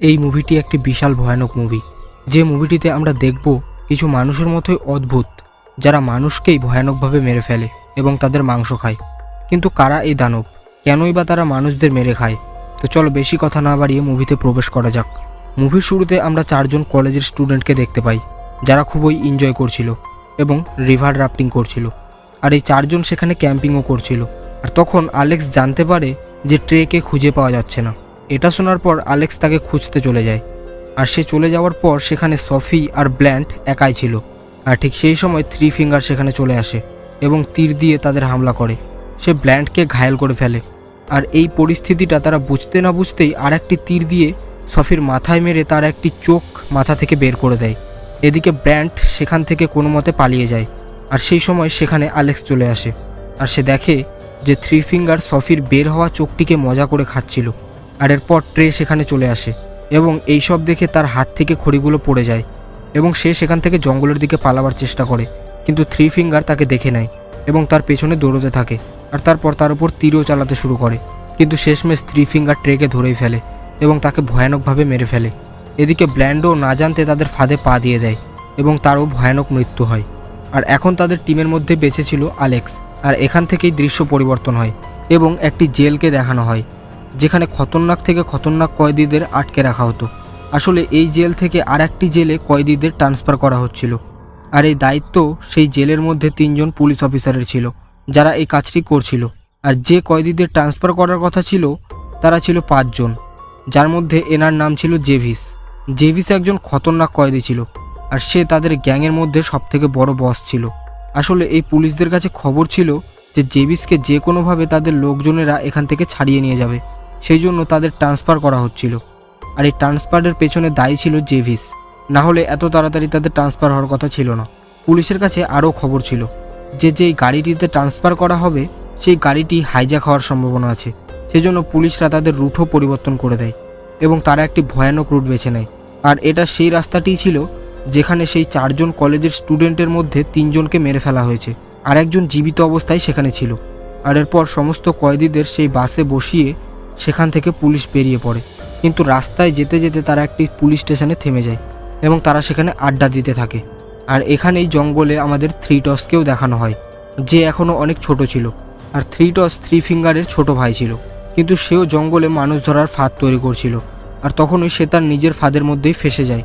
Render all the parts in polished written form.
এই মুভিটি একটি বিশাল ভয়ানক মুভি, যে মুভিটিতে আমরা দেখব কিছু মানুষের মতোই অদ্ভুত যারা মানুষকেই ভয়ানকভাবে মেরে ফেলে এবং তাদের মাংস খায়। কিন্তু কারা এই দানব, কেনই বা তারা মানুষদের মেরে খায়? তো চলো বেশি কথা না বাড়িয়ে মুভিতে প্রবেশ করা যাক। মুভির শুরুতে আমরা 4 জন কলেজের স্টুডেন্টকে দেখতে পাই যারা খুবই এনজয় করছিল এবং রিভার রাফটিং করছিল। আর এই 4 জন সেখানে ক্যাম্পিংও করছিল। আর তখন অ্যালেক্স জানতে পারে যে ট্রেকে খুঁজে পাওয়া যাচ্ছে না। এটা শোনার পর অ্যালেক্স তাকে খুঁজতে চলে যায়। আর সে চলে যাওয়ার পর সেখানে সফি আর ব্ল্যান্ট একাই ছিল। আর ঠিক সেই সময় 3 ফিঙ্গার সেখানে চলে আসে এবং তীর দিয়ে তাদের হামলা করে। সে ব্ল্যান্টকে ঘায়েল করে ফেলে। আর এই পরিস্থিতিটা তারা বুঝতে না বুঝতেই আর একটি তীর দিয়ে সফির মাথায় মেরে তার একটি চোখ মাথা থেকে বের করে দেয়। এদিকে ব্ল্যান্ট সেখান থেকে কোনো মতে পালিয়ে যায়। আর সেই সময় সেখানে অ্যালেক্স চলে আসে। আর সে দেখে যে 3 ফিঙ্গার সফির বের হওয়া চোখটিকে মজা করে খাচ্ছিল। আর এরপর ট্রে সেখানে চলে আসে এবং এইসব দেখে তার হাত থেকে খড়িগুলো পড়ে যায় এবং সে সেখান থেকে জঙ্গলের দিকে পালাবার চেষ্টা করে। কিন্তু 3 ফিঙ্গার তাকে দেখে নেয় এবং তার পেছনে দৌড়তে থাকে। আর তারপর তার উপর তীরও চালাতে শুরু করে। কিন্তু শেষমেশ 3 ফিঙ্গার ট্রেকে ধরেই ফেলে এবং তাকে ভয়ানকভাবে মেরে ফেলে। এদিকে ব্ল্যান্ডও না জানতে তাদের ফাঁদে পা দিয়ে দেয় এবং তারও ভয়ানক মৃত্যু হয়। আর এখন তাদের টিমের মধ্যে বেঁচে ছিল অ্যালেক্স। আর এখান থেকেই দৃশ্য পরিবর্তন হয় এবং একটি জেলকে দেখানো হয় যেখানে খতরনাক থেকে খতরনাক কয়েদিদের আটকে রাখা হতো। আসলে এই জেল থেকে আর একটি জেলে কয়েদিদের ট্রান্সফার করা হচ্ছিল। আর এই দায়িত্ব সেই জেলের মধ্যে 3 জন পুলিশ অফিসারের ছিল যারা এই কাজটি করছিল। আর যে কয়েদিদের ট্রান্সফার করার কথা ছিল তারা ছিল 5 জন, যার মধ্যে এনার নাম ছিল জেভিস। জেভিস একজন খতরনাক কয়েদি ছিল আর সে তাদের গ্যাংয়ের মধ্যে সবথেকে বড় বস ছিল। আসলে এই পুলিশদের কাছে খবর ছিল যে জেভিসকে যে কোনোভাবে তাদের লোকজনেরা এখান থেকে ছাড়িয়ে নিয়ে যাবে, সেই জন্য তাদের ট্রান্সফার করা হচ্ছিল। আর এই ট্রান্সফারের পেছনে দায়ী ছিল জেভিস, না হলে এত তাড়াতাড়ি তাদের ট্রান্সফার হওয়ার কথা ছিল না। পুলিশের কাছে আরও খবর ছিল যে যেই গাড়িটিতে ট্রান্সফার করা হবে সেই গাড়িটি হাইজ্যাক হওয়ার সম্ভাবনা আছে। সেজন্য পুলিশরা তাদের রুটও পরিবর্তন করে দেয় এবং তারা একটি ভয়ানক রুট বেছে নেয়। আর এটা সেই রাস্তাটিই ছিল যেখানে সেই 4 জন কলেজের স্টুডেন্টের মধ্যে 3 জনকে মেরে ফেলা হয়েছে আর একজন জীবিত অবস্থায় সেখানে ছিল। আর এরপর সমস্ত কয়েদিদের সেই বাসে বসিয়ে সেখান থেকে পুলিশ বেরিয়ে পড়ে। কিন্তু রাস্তায় যেতে যেতে তারা একটি পুলিশ স্টেশনে থেমে যায় এবং তারা সেখানে আড্ডা দিতে থাকে। আর এখানেই জঙ্গলে আমাদের 3 টসকেও দেখানো হয়, যে এখনও অনেক ছোট ছিল। আর 3 টস 3 ফিঙ্গারের ছোট ভাই ছিল, কিন্তু সেও জঙ্গলে মানুষ ধরার ফাঁদ তৈরি করছিল। আর তখনই সে তার নিজের ফাঁদের মধ্যেই ফেসে যায়।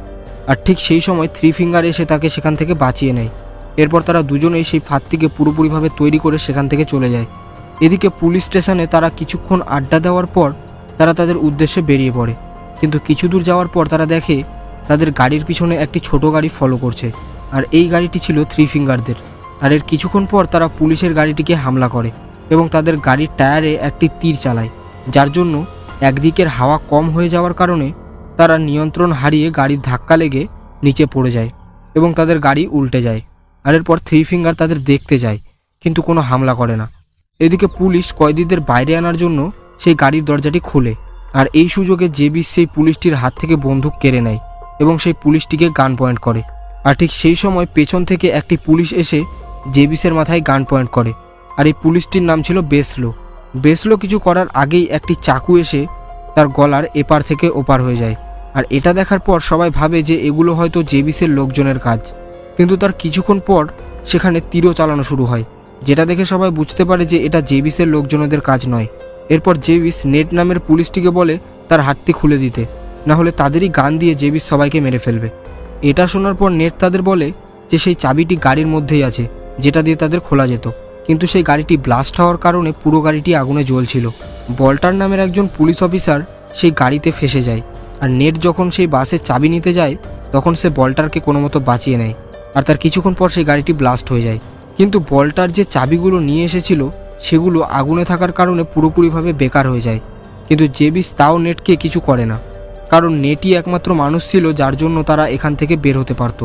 আর ঠিক সেই সময় 3 ফিঙ্গার এসে তাকে সেখান থেকে বাঁচিয়ে নেয়। এরপর তারা দুজনেই সেই ফাঁদটিকে পুরোপুরিভাবে তৈরি করে সেখান থেকে চলে যায়। এদিকে পুলিশ স্টেশনে তারা কিছুক্ষণ আড্ডা দেওয়ার পর তারা তাদের উদ্দেশ্যে বেরিয়ে পড়ে। কিন্তু কিছু দূর যাওয়ার পর তারা দেখে তাদের গাড়ির পিছনে একটি ছোট গাড়ি ফলো করছে। আর এই গাড়িটি ছিল 3 ফিঙ্গারদের। আর এর কিছুক্ষণ পর তারা পুলিশের গাড়িটিকে হামলা করে এবং তাদের গাড়ির টায়ারে একটি তীর চালায়, যার জন্য একদিকের হাওয়া কম হয়ে যাওয়ার কারণে তারা নিয়ন্ত্রণ হারিয়ে গাড়ির ধাক্কা লেগে নিচে পড়ে যায় এবং তাদের গাড়ি উল্টে যায়। আর এরপর 3 ফিঙ্গার তাদের দেখতে যায় কিন্তু কোনো হামলা করে না। এদিকে পুলিশ কয়েদিদের বাইরে আনার জন্য সেই গাড়ির দরজাটি খোলে। আর এই সুযোগে জেভিস সেই পুলিশটির হাত থেকে বন্দুক কেড়ে নেয় এবং সেই পুলিশটিকে গান পয়েন্ট করে। আর ঠিক সেই সময় পেছন থেকে একটি পুলিশ এসে জেভিসের মাথায় গান পয়েন্ট করে। আর এই পুলিশটির নাম ছিল বেসলো। বেসলো কিছু করার আগেই একটি চাকু এসে তার গলার এপার থেকে ওপার হয়ে যায়। আর এটা দেখার পর সবাই ভাবে যে এগুলো হয়তো জেভিসের লোকজনের কাজ। কিন্তু তার কিছুক্ষণ পর সেখানে তীরও চালানো শুরু হয়, যেটা দেখে সবাই বুঝতে পারে যে এটা জেভিসের লোকজনদের কাজ নয়। এরপর জেভিস নেট নামের পুলিশটিকে বলে তার হাতটি খুলে দিতে, না হলে তাদেরই গান দিয়ে জেভিস সবাইকে মেরে ফেলবে। এটা শোনার পর নেট তাদের বলে যে সেই চাবিটি গাড়ির মধ্যেই আছে, যেটা দিয়ে তাদের খোলা যেত। কিন্তু সেই গাড়িটি ব্লাস্ট হওয়ার কারণে পুরো গাড়িটি আগুনে জ্বলছিল। বল্টার নামের একজন পুলিশ অফিসার সেই গাড়িতে ফেসে যায়। আর নেট যখন সেই বাসের চাবি নিতে যায় তখন সে বল্টারকে কোনো মতো বাঁচিয়ে নেয়। আর তার কিছুক্ষণ পর সেই গাড়িটি ব্লাস্ট হয়ে যায়। কিন্তু বল্টার যে চাবিগুলো নিয়ে এসেছিল সেগুলো আগুনে থাকার কারণে পুরোপুরিভাবে বেকার হয়ে যায়। কিন্তু জেভিস তাও নেটকে কিছু করে না, কারণ নেটই একমাত্র মানুষ ছিল যার জন্য তারা এখান থেকে বের হতে পারত।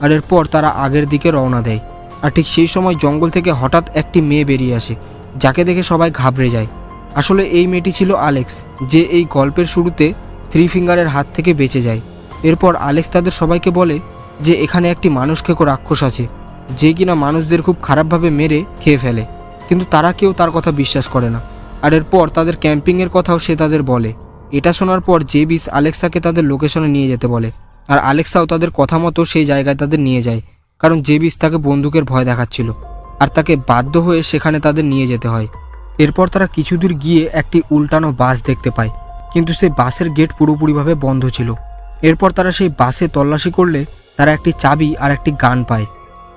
আর এরপর তারা আগের দিকে রওনা দেয়। আর ঠিক সেই সময় জঙ্গল থেকে হঠাৎ একটি মেয়ে বেরিয়ে আসে, যাকে দেখে সবাই ঘাবড়ে যায়। আসলে এই মেয়েটি ছিল অ্যালেক্স, যে এই গল্পের শুরুতে 3 ফিঙ্গারের হাত থেকে বেঁচে যায়। এরপর অ্যালেক্স তাদের সবাইকে বলে যে এখানে একটি মানুষ খেকো রাক্ষস আছে, যে কিনা মানুষদের খুব খারাপভাবে মেরে খেয়ে ফেলে। কিন্তু তারা কেউ তার কথা বিশ্বাস করে না। আর এরপর তাদের ক্যাম্পিংয়ের কথাও সে তাদের বলে। এটা শোনার পর জেবিস আলেক্সাকে তাদের লোকেশনে নিয়ে যেতে বলে, আর আলেক্সাও তাদের কথা মতো সেই জায়গায় তাদের নিয়ে যায়, কারণ জেবিস তাকে বন্দুকের ভয় দেখাচ্ছিল আর তাকে বাধ্য হয়ে সেখানে তাদের নিয়ে যেতে হয়। এরপর তারা কিছু দূর গিয়ে একটি উল্টানো বাস দেখতে পায়, কিন্তু সেই বাসের গেট পুরোপুরিভাবে বন্ধ ছিল। এরপর তারা সেই বাসে তল্লাশি করলে তারা একটি চাবি আর একটি গান পায়।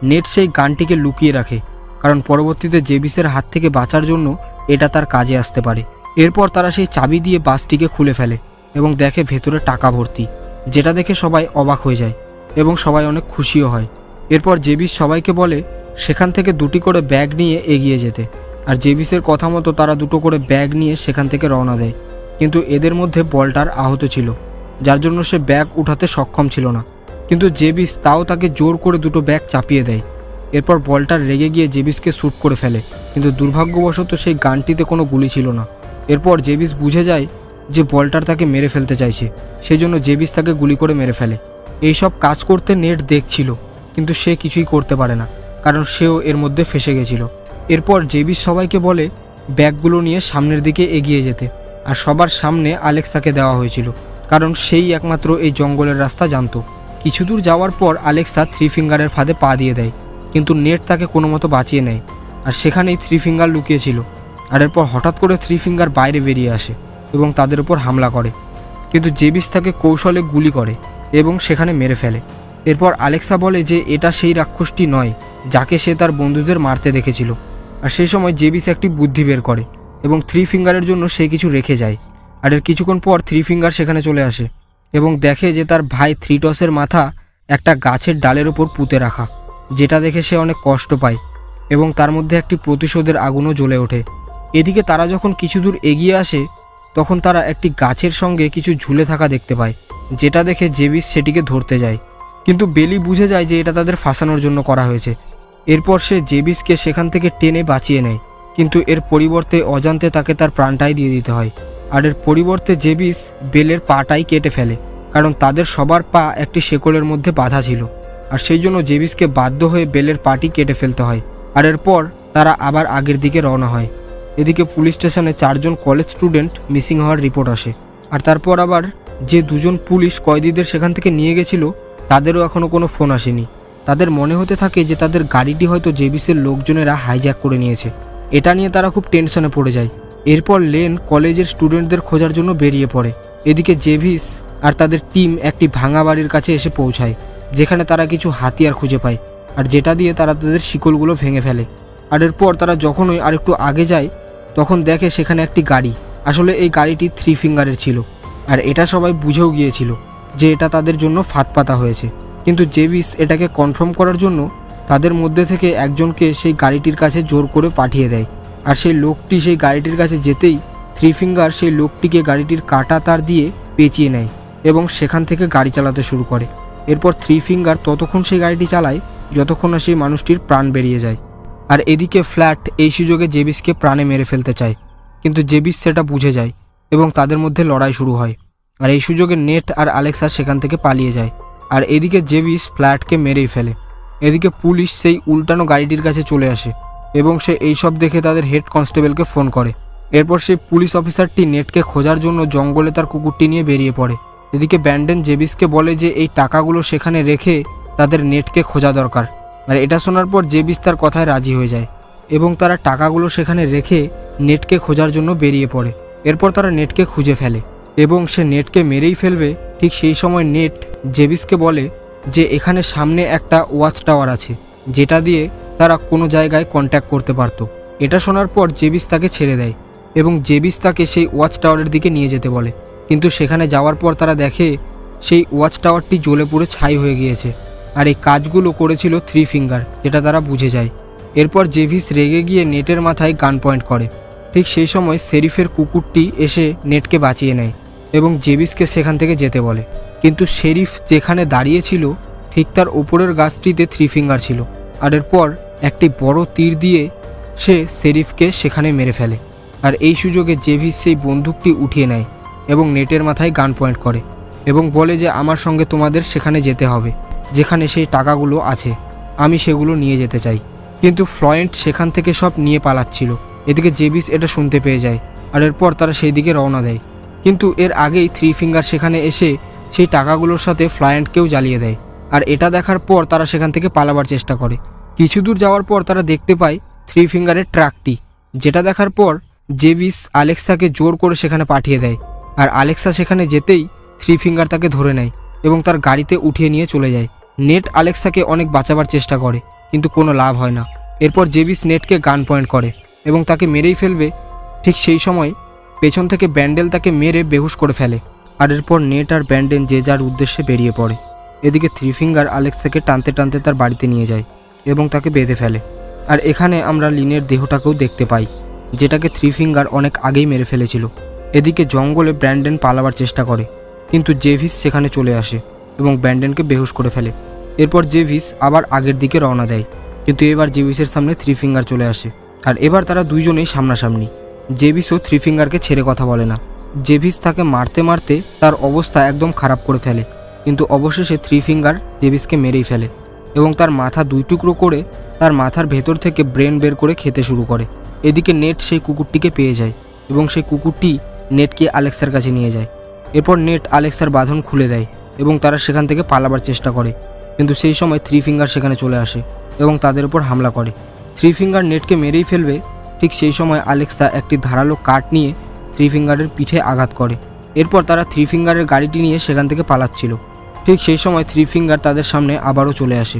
নেট সেই গানটিকে লুকিয়ে রাখে, কারণ পরবর্তীতে জেবিসের হাত থেকে বাঁচার জন্য এটা তার কাজে আসতে পারে। এরপর তারা সেই চাবি দিয়ে বাসটিকে খুলে ফেলে এবং দেখে ভেতরে টাকা ভর্তি, যেটা দেখে সবাই অবাক হয়ে যায় এবং সবাই অনেক খুশিও হয়। এরপর জেবিস সবাইকে বলে সেখান থেকে 2টি করে ব্যাগ নিয়ে এগিয়ে যেতে, আর জেবিসের কথা মতো তারা 2টো করে ব্যাগ নিয়ে সেখান থেকে রওনা দেয়। কিন্তু এদের মধ্যে বল্টার আহত ছিল, যার জন্য সে ব্যাগ উঠাতে সক্ষম ছিল না, কিন্তু জেবিস তাও তাকে জোর করে 2টো ব্যাগ চাপিয়ে দেয়। এরপর বল্টার রেগে গিয়ে জেবিসকে শ্যুট করে ফেলে, কিন্তু দুর্ভাগ্যবশত সেই গানটিতে কোনো গুলি ছিল না। এরপর জেবিস বুঝে যায় যে বল্টার তাকে মেরে ফেলতে চাইছে, সেই জন্য জেবিস তাকে গুলি করে মেরে ফেলে। এইসব কাজ করতে নেট দেখছিল, কিন্তু সে কিছুই করতে পারে না, কারণ সেও এর মধ্যে ফেসে গেছিল। এরপর জেবিস সবাইকে বলে ব্যাগগুলো নিয়ে সামনের দিকে এগিয়ে যেতে, আর সবার সামনে আলেক্সাকে দেওয়া হয়েছিল, কারণ সেই একমাত্র এই জঙ্গলের রাস্তা জানতো। কিছু দূর যাওয়ার পর আলেক্সা 3 ফিঙ্গারের ফাঁদে পা দিয়ে দেয়, কিন্তু নেট তাকে কোনো মতো বাঁচিয়ে নেয়, আর সেখানেই 3 ফিঙ্গার লুকিয়েছিল। আর এরপর হঠাৎ করে 3 ফিঙ্গার বাইরে বেরিয়ে আসে এবং তাদের উপর হামলা করে, কিন্তু জেবিস তাকে কৌশলে গুলি করে এবং সেখানে মেরে ফেলে। এরপর আলেক্সা বলে যে এটা সেই রাক্ষসটি নয় যাকে সে তার বন্ধুদের মারতে দেখেছিল। আর সেই সময় জেবিস একটি বুদ্ধি বের করে এবং 3 ফিঙ্গারের জন্য সে কিছু রেখে যায়। আর এর কিছুক্ষণ পর 3 ফিঙ্গার সেখানে চলে আসে এবং দেখে যে তার ভাই থ্রিটসের মাথা একটা গাছের ডালের উপর পুঁতে রাখা, যেটা দেখে সে অনেক কষ্ট পায় এবং তার মধ্যে একটি প্রতিশোধের আগুনও জ্বলে ওঠে। এদিকে তারা যখন কিছু দূর এগিয়ে আসে তখন তারা একটি গাছের সঙ্গে কিছু ঝুলে থাকা দেখতে পায়, যেটা দেখে জেবিস সেটিকে ধরতে যায়, কিন্তু বেলি বুঝে যায় যে এটা তাদের ফাঁসানোর জন্য করা হয়েছে। এরপর সে জেবিসকে সেখান থেকে টেনে বাঁচিয়ে নেয়, কিন্তু এর পরিবর্তে অজান্তে তাকে তার প্রাণটাই দিয়ে দিতে হয়। আর এর পরিবর্তে জেবিস বেলের পাটাই কেটে ফেলে, কারণ তাদের সবার পা একটি শেকলের মধ্যে বাঁধা ছিল, আর সেই জন্য জেবিসকে বাধ্য হয়ে বেলের পাটি কেটে ফেলতে হয়। আর এরপর তারা আবার আগের দিকে রওনা হয়। এদিকে পুলিশ স্টেশনে 4 জন কলেজ স্টুডেন্ট মিসিং হওয়ার রিপোর্ট আসে, আর তারপর আবার যে 2 জন পুলিশ কয়েদিদের সেখান থেকে নিয়ে গেছিল তাদেরও এখনও কোনো ফোন আসেনি। তাদের মনে হতে থাকে যে তাদের গাড়িটি হয়তো জেবিসের লোকজনেরা হাইজ্যাক করে নিয়েছে। এটা নিয়ে তারা খুব টেনশনে পড়ে যায়। এরপর লেন কলেজের স্টুডেন্টদের খোঁজার জন্য বেরিয়ে পড়ে। এদিকে জেবিস আর তাদের টিম একটি ভাঙা বাড়ির কাছে এসে পৌঁছায়, যেখানে তারা কিছু হাতিয়ার খুঁজে পায়, আর যেটা দিয়ে তারা তাদের শিকলগুলো ভেঙে ফেলে। আর এরপর তারা যখনই আরেকটু আগে যায় তখন দেখে সেখানে একটি গাড়ি, আসলে এই গাড়িটি 3 ফিঙ্গারের ছিল, আর এটা সবাই বুঝেও গিয়েছিল যে এটা তাদের জন্য ফাঁদ পাতা হয়েছে। কিন্তু জেবিস এটাকে কনফার্ম করার জন্য তাদের মধ্যে থেকে একজনকে সেই গাড়িটির কাছে জোর করে পাঠিয়ে দেয়, আর সেই লোকটি সেই গাড়িটির কাছে যেতেই 3 ফিঙ্গার সেই লোকটিকে গাড়িটির কাটা তার দিয়ে পেঁচিয়ে নেয় এবং সেখান থেকে গাড়ি চালাতে শুরু করে। এরপর 3 ফিঙ্গার ততক্ষণ সেই গাড়িটি চালায় যতক্ষণ না সেই মানুষটির প্রাণ বেরিয়ে যায়। আর এদিকে ফ্ল্যাট এই সুযোগে জেবিসকে প্রাণে মেরে ফেলতে চায়, কিন্তু জেবিস সেটা বুঝে যায় এবং তাদের মধ্যে লড়াই শুরু হয়। আর এই সুযোগে নেট আর আলেক্সা সেখান থেকে পালিয়ে যায়, আর এদিকে জেবিস ফ্ল্যাটকে মেরেই ফেলে। এদিকে পুলিশ সেই উল্টানো গাড়িটির কাছে চলে আসে এবং সে এইসব দেখে তাদের হেড কনস্টেবলকে ফোন করে। এরপর সেই পুলিশ অফিসারটি নেটকে খোঁজার জন্য জঙ্গলে তার কুকুরটি নিয়ে বেরিয়ে পড়ে। এদিকে ব্যান্ডেন জেবিসকে বলে যে এই টাকাগুলো সেখানে রেখে তাদের নেটকে খোঁজা দরকার। আর এটা শোনার পর জেবিস তার কথায় রাজি হয়ে যায় এবং তারা টাকাগুলো সেখানে রেখে নেটকে খোঁজার জন্য বেরিয়ে পড়ে। এরপর তারা নেটকে খুঁজে ফেলে এবং সে নেটকে মেরেই ফেলবে। ঠিক সেই সময় নেট জেবিসকে বলে যে এখানে সামনে একটা ওয়াচ টাওয়ার আছে, যেটা দিয়ে তারা কোনো জায়গায় কন্ট্যাক্ট করতে পারত। এটা শোনার পর জেবিস তাকে ছেড়ে দেয় এবং জেবিস তাকে সেই ওয়াচ টাওয়ারের দিকে নিয়ে যেতে বলে, কিন্তু সেখানে যাওয়ার পর তারা দেখে সেই ওয়াচ টাওয়ারটি জ্বলে পুড়ে ছাই হয়ে গিয়েছে, আর এই কাজগুলো করেছিল 3 ফিঙ্গার, যেটা তারা বুঝে যায়। এরপর জেবিস রেগে গিয়ে নেটের মাথায় গান পয়েন্ট করে। ঠিক সেই সময় শেরিফের কুকুরটি এসে নেটকে বাঁচিয়ে নেয় এবং জেবিসকে সেখান থেকে যেতে বলে, কিন্তু শেরিফ যেখানে দাঁড়িয়েছিল ঠিক তার ওপরের গাছটিতে 3 ফিঙ্গার ছিল। আর এরপর একটি বড় তীর দিয়ে সে শেরিফকে সেখানে মেরে ফেলে। আর এই সুযোগে জেবিস সেই বন্দুকটি উঠিয়ে নেয় এবং নেটের মাথায় গান পয়েন্ট করে এবং বলে যে আমার সঙ্গে তোমাদের সেখানে যেতে হবে যেখানে সেই টাকাগুলো আছে, আমি সেগুলো নিয়ে যেতে চাই। কিন্তু ফ্লয়েন্ট সেখান থেকে সব নিয়ে পালাচ্ছিল। এদিকে জেবিস এটা শুনতে পেয়ে যায়, আর এরপর তারা সেই দিকে রওনা দেয়। কিন্তু এর আগেই থ্রি ফিঙ্গার সেখানে এসে সেই টাকাগুলোর সাথে ফ্লায়েন্টকেও জ্বালিয়ে দেয়। আর এটা দেখার পর তারা সেখান থেকে পালাবার চেষ্টা করে। কিছু দূর যাওয়ার পর তারা দেখতে পায় থ্রি ফিঙ্গারের ট্রাকটি, যেটা দেখার পর জেভিস আলেক্সাকে জোর করে সেখানে পাঠিয়ে দেয়। আর আলেক্সা সেখানে যেতেই থ্রি ফিঙ্গার তাকে ধরে নেয় এবং তার গাড়িতে উঠিয়ে নিয়ে চলে যায়। নেট আলেক্সাকে অনেক বাঁচাবার চেষ্টা করে, কিন্তু কোনো লাভ হয় না। এরপর জেভিস নেটকে গান পয়েন্ট করে এবং তাকে মেরেই ফেলবে। ঠিক সেই সময় পেছন থেকে ব্যান্ডেল তাকে মেরে বেহুশ করে ফেলে। আর এরপর নেট আর ব্যান্ডেল যে যার উদ্দেশ্যে বেরিয়ে পড়ে। এদিকে থ্রি ফিঙ্গার আলেক্সাকে টানতে টানতে তার বাড়িতে নিয়ে যায় এবং তাকে বেঁধে ফেলে। আর এখানে আমরা লিনের দেহটাকেও দেখতে পাই, যেটাকে থ্রি ফিঙ্গার অনেক আগেই মেরে ফেলেছিল। এদিকে জঙ্গলে ব্র্যান্ডন পালাবার চেষ্টা করে, কিন্তু জেভিস সেখানে চলে আসে এবং ব্র্যান্ডনকে বেহুশ করে ফেলে। এরপর জেভিস আবার আগের দিকে রওনা দেয়, কিন্তু এবার জেভিসের সামনে থ্রি ফিঙ্গার চলে আসে। আর এবার তারা দুইজনেই সামনাসামনি। জেভিসও থ্রি ফিঙ্গারকে ছেড়ে কথা বলে না। জেভিস তাকে মারতে মারতে তার অবস্থা একদম খারাপ করে ফেলে, কিন্তু অবশেষে থ্রি ফিঙ্গার জেভিসকে মেরেই ফেলে এবং তার মাথা দুই টুকরো করে তার মাথার ভেতর থেকে ব্রেন বের করে খেতে শুরু করে। এদিকে নেট সেই কুকুরটিকে পেয়ে যায় এবং সেই কুকুরটি নেটকে আলেক্সার কাছে নিয়ে যায়। এরপর নেট আলেক্সার বাঁধন খুলে দেয় এবং তারা সেখান থেকে পালাবার চেষ্টা করে, কিন্তু সেই সময় থ্রি ফিঙ্গার সেখানে চলে আসে এবং তাদের উপর হামলা করে। থ্রি ফিঙ্গার নেটকে মেরেই ফেলবে। ঠিক সেই সময় আলেক্সা একটি ধারালো কাঠ নিয়ে থ্রি ফিঙ্গারের পিঠে আঘাত করে। এরপর তারা থ্রি ফিঙ্গারের গাড়িটি নিয়ে সেখান থেকে পালাচ্ছিল। ঠিক সেই সময় থ্রি ফিঙ্গার তাদের সামনে আবারও চলে আসে।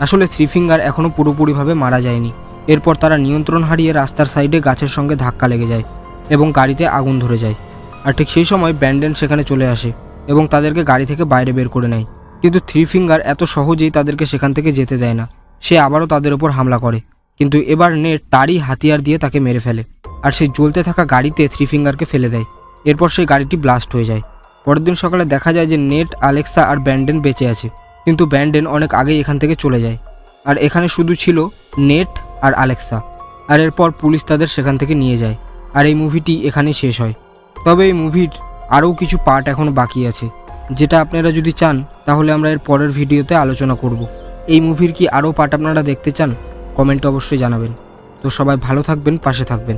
আসলে থ্রি ফিঙ্গার এখনও পুরোপুরিভাবে মারা যায়নি। এরপর তারা নিয়ন্ত্রণ হারিয়ে রাস্তার সাইডে গাছের সঙ্গে ধাক্কা লেগে যায় এবং গাড়িতে আগুন ধরে যায়। আর ঠিক সেই সময় ব্যান্ডেন সেখানে চলে আসে এবং তাদেরকে গাড়ি থেকে বাইরে বের করে নেয়। কিন্তু থ্রি ফিঙ্গার এত সহজেই তাদেরকে সেখান থেকে যেতে দেয় না। সে আবারও তাদের ওপর হামলা করে, কিন্তু এবার নেট তারই হাতিয়ার দিয়ে তাকে মেরে ফেলে আর সেই জ্বলতে থাকা গাড়িতে থ্রি ফিঙ্গারকে ফেলে দেয়। এরপর সেই গাড়িটি ব্লাস্ট হয়ে যায়। পরের দিন সকালে দেখা যায় যে নেট, আলেক্সা আর ব্যান্ডেন বেঁচে আছে, কিন্তু ব্যান্ডেন অনেক আগেই এখান থেকে চলে যায়। আর এখানে শুধু ছিল নেট আর আলেক্সা। আর এরপর পুলিশ তাদের সেখান থেকে নিয়ে যায়। আর এই মুভিটি এখানেই শেষ হয়। তবে এই মুভির আরও কিছু পার্ট এখনও বাকি আছে, যেটা আপনারা যদি চান তাহলে আমরা এর পরের ভিডিওতে আলোচনা করব। এই মুভির কি আরও পার্ট আপনারা দেখতে চান? কমেন্টে অবশ্যই জানাবেন। তো সবাই ভালো থাকবেন, পাশে থাকবেন।